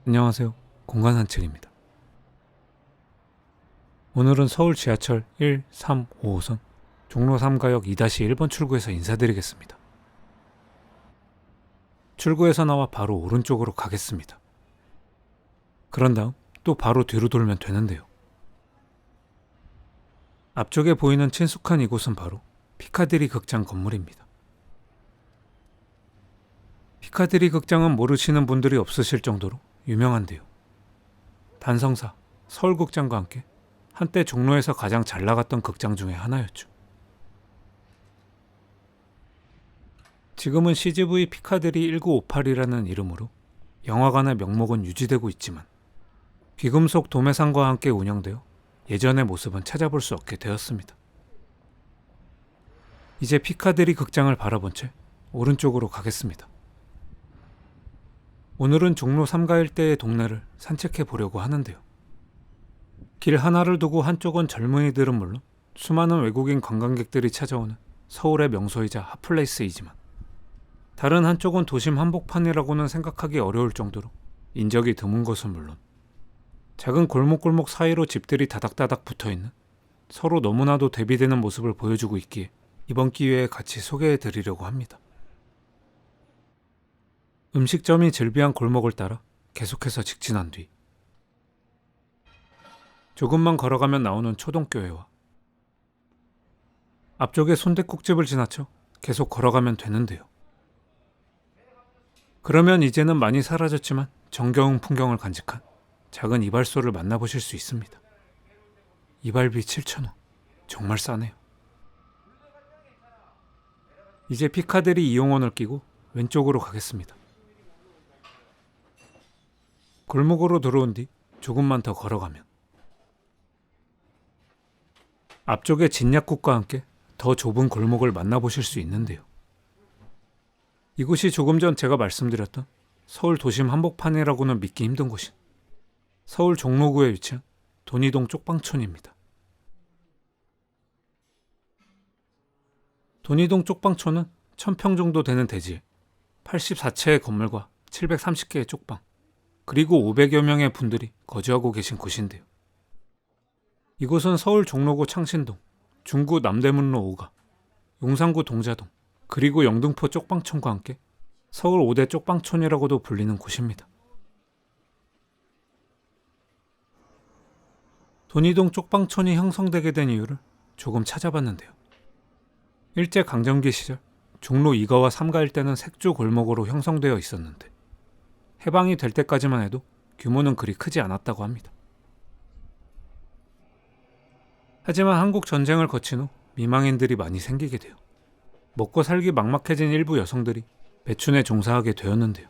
안녕하세요. 공간산책입니다. 오늘은 서울 지하철 1, 3, 5호선 종로 3가역 2-1번 출구에서 인사드리겠습니다. 출구에서 나와 바로 오른쪽으로 가겠습니다. 그런 다음 또 바로 뒤로 돌면 되는데요. 앞쪽에 보이는 친숙한 이곳은 바로 피카디리 극장 건물입니다. 피카디리 극장은 모르시는 분들이 없으실 정도로 유명한데요. 단성사, 서울극장과 함께 한때 종로에서 가장 잘 나갔던 극장 중에 하나였죠. 지금은 CGV 피카디리 1958이라는 이름으로 영화관의 명목은 유지되고 있지만 귀금속 도매상과 함께 운영되어 예전의 모습은 찾아볼 수 없게 되었습니다. 이제 피카디리 극장을 바라본 채 오른쪽으로 가겠습니다. 오늘은 종로 3가 일대의 동네를 산책해 보려고 하는데요. 길 하나를 두고 한쪽은 젊은이들은 물론 수많은 외국인 관광객들이 찾아오는 서울의 명소이자 핫플레이스이지만 다른 한쪽은 도심 한복판이라고는 생각하기 어려울 정도로 인적이 드문 것은 물론 작은 골목골목 사이로 집들이 다닥다닥 붙어있는 서로 너무나도 대비되는 모습을 보여주고 있기에 이번 기회에 같이 소개해 드리려고 합니다. 음식점이 즐비한 골목을 따라 계속해서 직진한 뒤 조금만 걸어가면 나오는 초동교회와 앞쪽에 순댓국집을 지나쳐 계속 걸어가면 되는데요. 그러면 이제는 많이 사라졌지만 정겨운 풍경을 간직한 작은 이발소를 만나보실 수 있습니다. 이발비 7,000원. 정말 싸네요. 이제 피카디리 이용원을 끼고 왼쪽으로 가겠습니다. 골목으로 들어온 뒤 조금만 더 걸어가면 앞쪽에 진약국과 함께 더 좁은 골목을 만나보실 수 있는데요. 이곳이 조금 전 제가 말씀드렸던 서울 도심 한복판이라고는 믿기 힘든 곳인 서울 종로구에 위치한 돈이동 쪽방촌입니다. 돈이동 쪽방촌은 1000평 정도 되는 대지에 84채의 건물과 730개의 쪽방 그리고 500여 명의 분들이 거주하고 계신 곳인데요. 이곳은 서울 종로구 창신동, 중구 남대문로 5가, 용산구 동자동, 그리고 영등포 쪽방촌과 함께 서울 5대 쪽방촌이라고도 불리는 곳입니다. 돈이동 쪽방촌이 형성되게 된 이유를 조금 찾아봤는데요. 일제강점기 시절 종로 2가와 3가 일대는 색조 골목으로 형성되어 있었는데 해방이 될 때까지만 해도 규모는 그리 크지 않았다고 합니다. 하지만 한국 전쟁을 거친 후 미망인들이 많이 생기게 돼요. 먹고 살기 막막해진 일부 여성들이 매춘에 종사하게 되었는데요.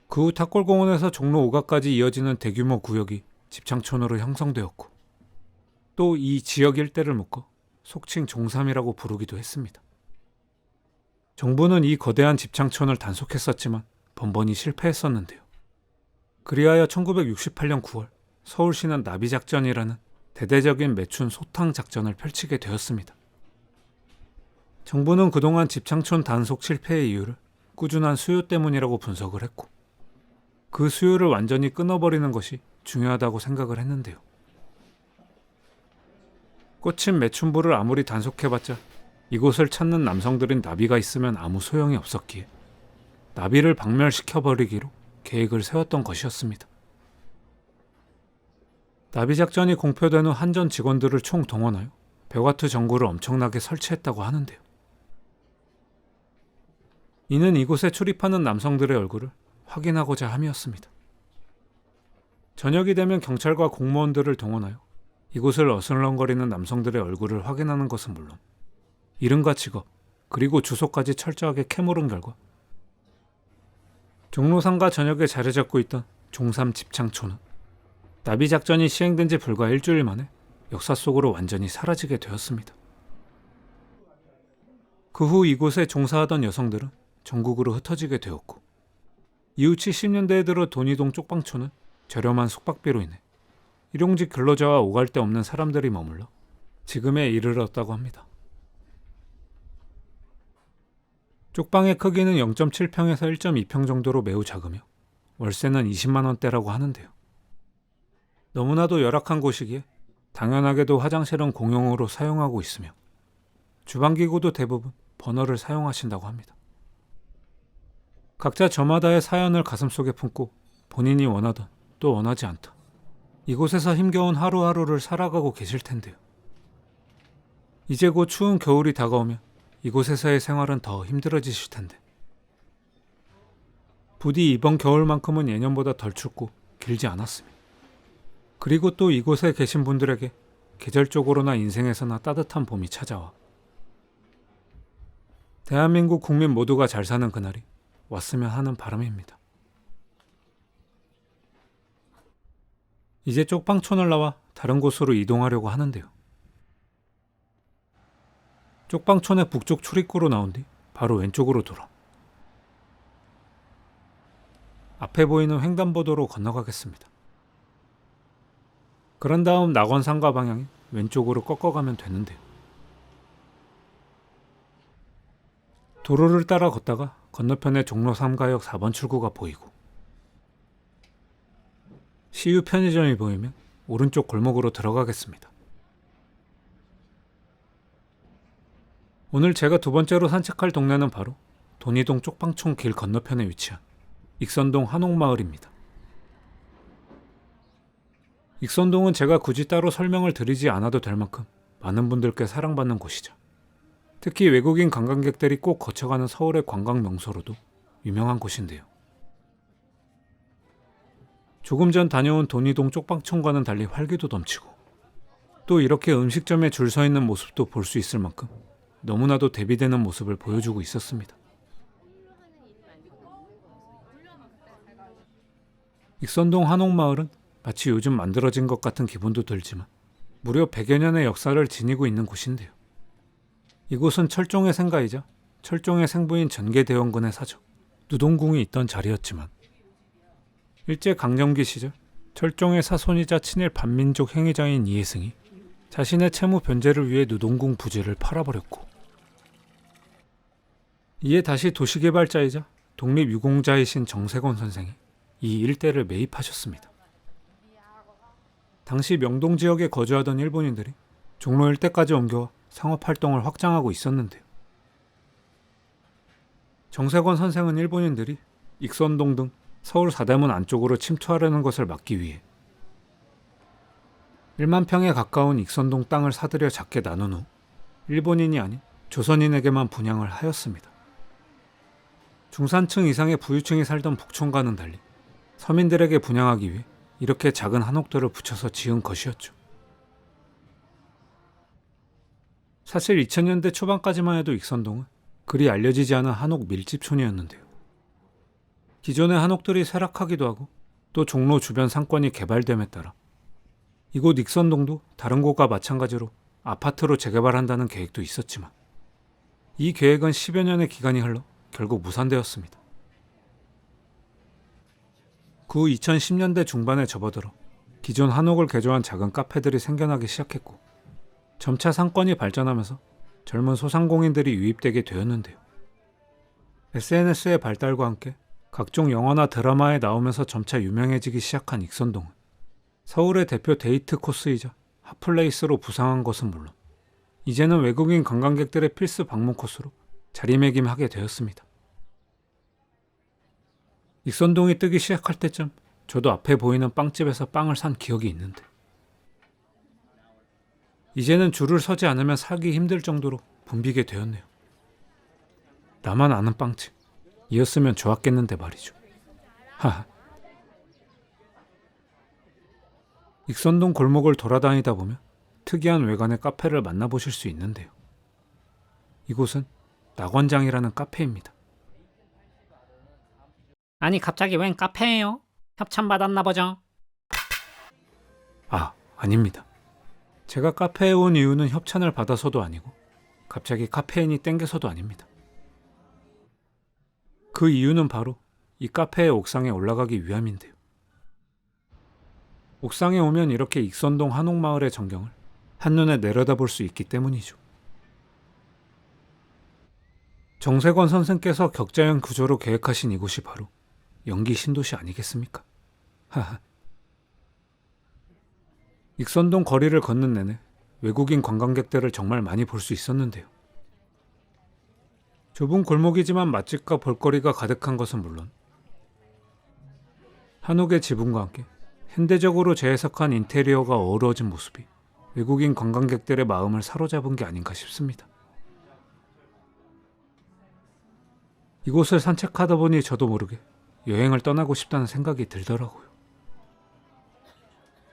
그 후 탑골공원에서 종로 5가까지 이어지는 대규모 구역이 집창촌으로 형성되었고 또 이 지역 일대를 묶어 속칭 종삼이라고 부르기도 했습니다. 정부는 이 거대한 집창촌을 단속했었지만 번번이 실패했었는데요. 그리하여 1968년 9월 서울시는 나비작전이라는 대대적인 매춘 소탕 작전을 펼치게 되었습니다. 정부는 그동안 집창촌 단속 실패의 이유를 꾸준한 수요 때문이라고 분석을 했고 그 수요를 완전히 끊어버리는 것이 중요하다고 생각을 했는데요. 꽂힌 매춘부를 아무리 단속해봤자 이곳을 찾는 남성들인 나비가 있으면 아무 소용이 없었기에 나비를 박멸시켜버리기로 계획을 세웠던 것이었습니다. 나비작전이 공표된 후 한전 직원들을 총동원하여 100와트 전구를 엄청나게 설치했다고 하는데요. 이는 이곳에 출입하는 남성들의 얼굴을 확인하고자 함이었습니다. 저녁이 되면 경찰과 공무원들을 동원하여 이곳을 어슬렁거리는 남성들의 얼굴을 확인하는 것은 물론 이름과 직업 그리고 주소까지 철저하게 캐물은 결과 종로 3가 전역에 자리 잡고 있던 종삼 집창촌은 나비작전이 시행된 지 불과 일주일 만에 역사 속으로 완전히 사라지게 되었습니다. 그 후 이곳에 종사하던 여성들은 전국으로 흩어지게 되었고 이후 70년대에 들어 돈이동 쪽방촌은 저렴한 숙박비로 인해 일용직 근로자와 오갈 데 없는 사람들이 머물러 지금에 이르렀다고 합니다. 쪽방의 크기는 0.7평에서 1.2평 정도로 매우 작으며 월세는 20만 원대라고 하는데요. 너무나도 열악한 곳이기에 당연하게도 화장실은 공용으로 사용하고 있으며 주방기구도 대부분 버너를 사용하신다고 합니다. 각자 저마다의 사연을 가슴속에 품고 본인이 원하던 또 원하지 않던 이곳에서 힘겨운 하루하루를 살아가고 계실 텐데요. 이제 곧 추운 겨울이 다가오면 이곳에서의 생활은 더 힘들어지실 텐데 부디 이번 겨울만큼은 예년보다 덜 춥고 길지 않았으며 그리고 또 이곳에 계신 분들에게 계절적으로나 인생에서나 따뜻한 봄이 찾아와 대한민국 국민 모두가 잘 사는 그날이 왔으면 하는 바람입니다. 이제 쪽방촌을 나와 다른 곳으로 이동하려고 하는데요. 쪽방촌의 북쪽 출입구로 나온 뒤 바로 왼쪽으로 돌아 앞에 보이는 횡단보도로 건너가겠습니다. 그런 다음 낙원상가 방향이 왼쪽으로 꺾어가면 되는데요. 도로를 따라 걷다가 건너편에 종로 3가역 4번 출구가 보이고 CU 편의점이 보이면 오른쪽 골목으로 들어가겠습니다. 오늘 제가 두 번째로 산책할 동네는 바로 돈이동 쪽방촌 길 건너편에 위치한 익선동 한옥마을입니다. 익선동은 제가 굳이 따로 설명을 드리지 않아도 될 만큼 많은 분들께 사랑받는 곳이죠. 특히 외국인 관광객들이 꼭 거쳐가는 서울의 관광 명소로도 유명한 곳인데요. 조금 전 다녀온 돈이동 쪽방촌과는 달리 활기도 넘치고 또 이렇게 음식점에 줄 서 있는 모습도 볼 수 있을 만큼 너무나도 대비되는 모습을 보여주고 있었습니다. 익선동 한옥마을은 마치 요즘 만들어진 것 같은 기분도 들지만 무려 100여 년의 역사를 지니고 있는 곳인데요. 이곳은 철종의 생가이자 철종의 생부인 전개대원군의 사저 누동궁이 있던 자리였지만 일제강점기 시절 철종의 사손이자 친일 반민족 행위자인 이해승이 자신의 채무 변제를 위해 누동궁 부지를 팔아버렸고 이에 다시 도시개발자이자 독립유공자이신 정세권 선생이 이 일대를 매입하셨습니다. 당시 명동 지역에 거주하던 일본인들이 종로 일대까지 옮겨와 상업활동을 확장하고 있었는데요. 정세권 선생은 일본인들이 익선동 등 서울 사대문 안쪽으로 침투하려는 것을 막기 위해 1만 평에 가까운 익선동 땅을 사들여 작게 나눈 후 일본인이 아닌 조선인에게만 분양을 하였습니다. 중산층 이상의 부유층이 살던 북촌과는 달리 서민들에게 분양하기 위해 이렇게 작은 한옥들을 붙여서 지은 것이었죠. 사실 2000년대 초반까지만 해도 익선동은 그리 알려지지 않은 한옥 밀집촌이었는데요. 기존의 한옥들이 쇠락하기도 하고 또 종로 주변 상권이 개발됨에 따라 이곳 익선동도 다른 곳과 마찬가지로 아파트로 재개발한다는 계획도 있었지만 이 계획은 10여 년의 기간이 흘러 결국 무산되었습니다. 그 후 2010년대 중반에 접어들어 기존 한옥을 개조한 작은 카페들이 생겨나기 시작했고 점차 상권이 발전하면서 젊은 소상공인들이 유입되게 되었는데요. SNS의 발달과 함께 각종 영화나 드라마에 나오면서 점차 유명해지기 시작한 익선동은 서울의 대표 데이트 코스이자 핫플레이스로 부상한 것은 물론 이제는 외국인 관광객들의 필수 방문 코스로 자리매김하게 되었습니다. 익선동이 뜨기 시작할 때쯤 저도 앞에 보이는 빵집에서 빵을 산 기억이 있는데 이제는 줄을 서지 않으면 사기 힘들 정도로 붐비게 되었네요. 나만 아는 빵집 이었으면 좋았겠는데 말이죠. 하하. 익선동 골목을 돌아다니다 보면 특이한 외관의 카페를 만나보실 수 있는데요. 이곳은 낙원장이라는 카페입니다. 아니 갑자기 웬 카페예요? 협찬 받았나 보죠? 아닙니다. 제가 카페에 온 이유는 협찬을 받아서도 아니고 갑자기 카페인이 땡겨서도 아닙니다. 그 이유는 바로 이 카페의 옥상에 올라가기 위함인데요. 옥상에 오면 이렇게 익선동 한옥마을의 전경을 한눈에 내려다볼 수 있기 때문이죠. 정세권 선생께서 격자형 구조로 계획하신 이곳이 바로 연기 신도시 아니겠습니까? 하하. 익선동 거리를 걷는 내내 외국인 관광객들을 정말 많이 볼 수 있었는데요. 좁은 골목이지만 맛집과 볼거리가 가득한 것은 물론 한옥의 지붕과 함께 현대적으로 재해석한 인테리어가 어우러진 모습이 외국인 관광객들의 마음을 사로잡은 게 아닌가 싶습니다. 이곳을 산책하다 보니 저도 모르게 여행을 떠나고 싶다는 생각이 들더라고요.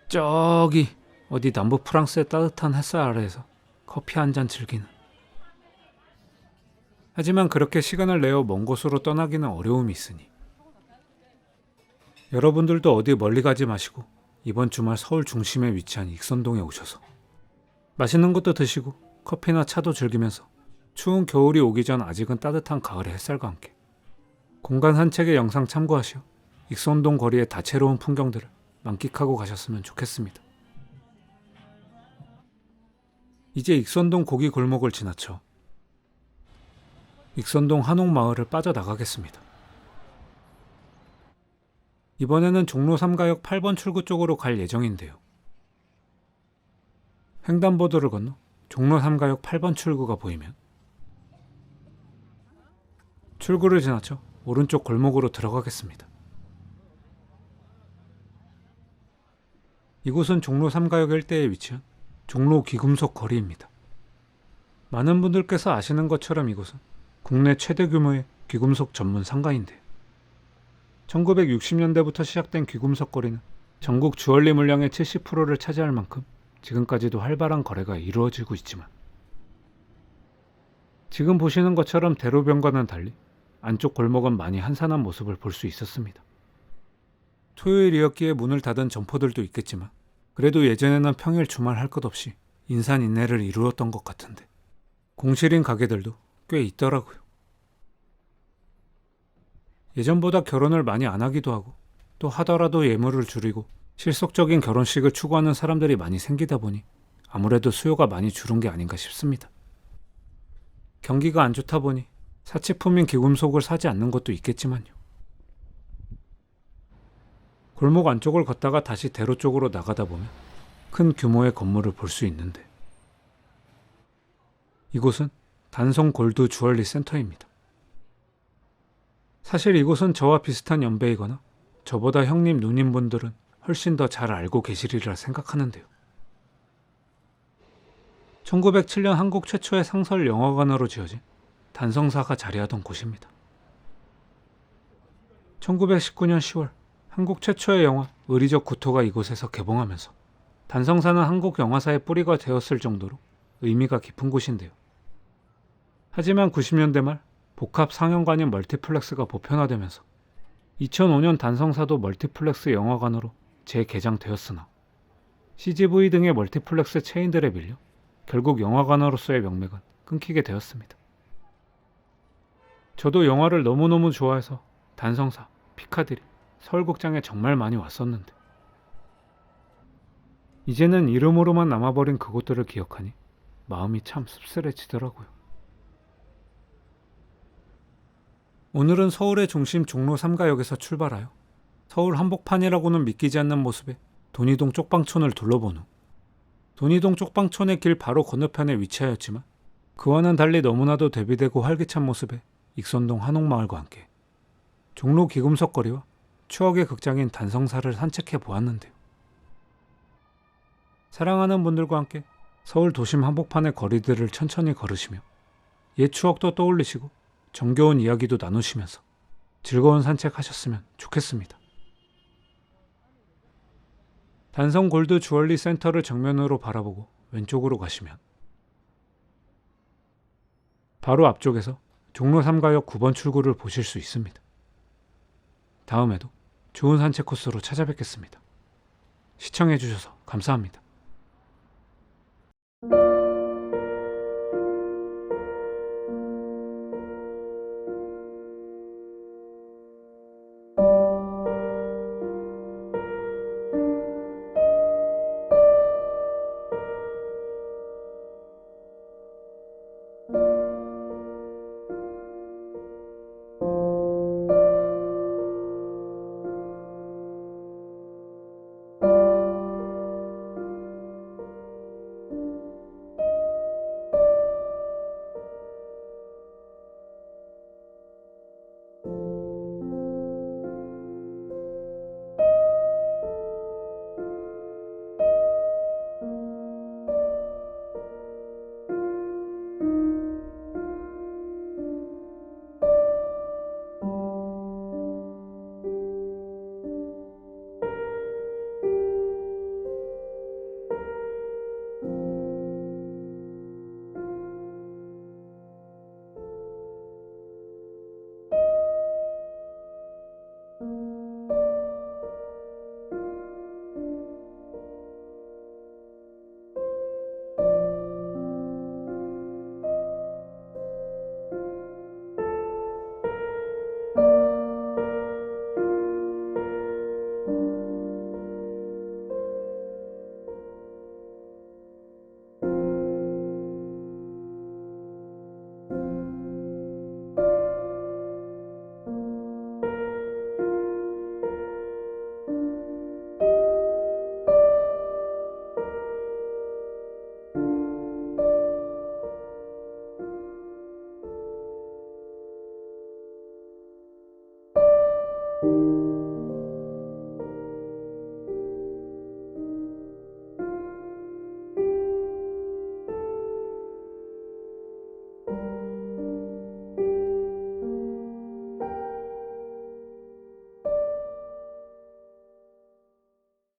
저기 어디 남부 프랑스의 따뜻한 햇살 아래에서 커피 한 잔 즐기는. 하지만 그렇게 시간을 내어 먼 곳으로 떠나기는 어려움이 있으니 여러분들도 어디 멀리 가지 마시고 이번 주말 서울 중심에 위치한 익선동에 오셔서 맛있는 것도 드시고 커피나 차도 즐기면서 추운 겨울이 오기 전 아직은 따뜻한 가을의 햇살과 함께 공간 산책의 영상 참고하시어 익선동 거리의 다채로운 풍경들을 만끽하고 가셨으면 좋겠습니다. 이제 익선동 고기 골목을 지나쳐 익선동 한옥마을을 빠져나가겠습니다. 이번에는 종로 3가역 8번 출구 쪽으로 갈 예정인데요. 횡단보도를 건너 종로 3가역 8번 출구가 보이면 출구를 지나쳐 오른쪽 골목으로 들어가겠습니다. 이곳은 종로 3가역 일대에 위치한 종로 귀금속 거리입니다. 많은 분들께서 아시는 것처럼 이곳은 국내 최대 규모의 귀금속 전문 상가인데요. 1960년대부터 시작된 귀금속 거리는 전국 주얼리 물량의 70%를 차지할 만큼 지금까지도 활발한 거래가 이루어지고 있지만 지금 보시는 것처럼 대로변과는 달리 안쪽 골목은 많이 한산한 모습을 볼 수 있었습니다. 토요일이었기에 문을 닫은 점포들도 있겠지만 그래도 예전에는 평일 주말 할 것 없이 인산인해를 이루었던 것 같은데 공실인 가게들도 꽤 있더라고요. 예전보다 결혼을 많이 안 하기도 하고 또 하더라도 예물을 줄이고 실속적인 결혼식을 추구하는 사람들이 많이 생기다 보니 아무래도 수요가 많이 줄은 게 아닌가 싶습니다. 경기가 안 좋다 보니 사치품인 귀금속을 사지 않는 것도 있겠지만요. 골목 안쪽을 걷다가 다시 대로 쪽으로 나가다 보면 큰 규모의 건물을 볼 수 있는데 이곳은 단성 골드 주얼리 센터입니다. 사실 이곳은 저와 비슷한 연배이거나 저보다 형님 누님분들은 훨씬 더 잘 알고 계시리라 생각하는데요. 1907년 한국 최초의 상설 영화관으로 지어진 단성사가 자리하던 곳입니다. 1919년 10월 한국 최초의 영화 의리적 구토가 이곳에서 개봉하면서 단성사는 한국 영화사의 뿌리가 되었을 정도로 의미가 깊은 곳인데요. 하지만 90년대 말 복합 상영관인 멀티플렉스가 보편화되면서 2005년 단성사도 멀티플렉스 영화관으로 재개장되었으나 CGV 등의 멀티플렉스 체인들에 밀려 결국 영화관으로서의 명맥은 끊기게 되었습니다. 저도 영화를 너무너무 좋아해서 단성사, 피카디리, 서울극장에 정말 많이 왔었는데 이제는 이름으로만 남아버린 그곳들을 기억하니 마음이 참 씁쓸해지더라고요. 오늘은 서울의 중심 종로 3가역에서 출발하여 서울 한복판이라고는 믿기지 않는 모습의 돈이동 쪽방촌을 둘러본 후 돈이동 쪽방촌의 길 바로 건너편에 위치하였지만 그와는 달리 너무나도 대비되고 활기찬 모습의 익선동 한옥마을과 함께 종로 귀금속 거리와 추억의 극장인 단성사를 산책해 보았는데요. 사랑하는 분들과 함께 서울 도심 한복판의 거리들을 천천히 걸으시며 옛 추억도 떠올리시고 정겨운 이야기도 나누시면서 즐거운 산책하셨으면 좋겠습니다. 단성 골드 주얼리 센터를 정면으로 바라보고 왼쪽으로 가시면 바로 앞쪽에서 종로 3가역 9번 출구를 보실 수 있습니다. 다음에도 좋은 산책 코스로 찾아뵙겠습니다. 시청해주셔서 감사합니다.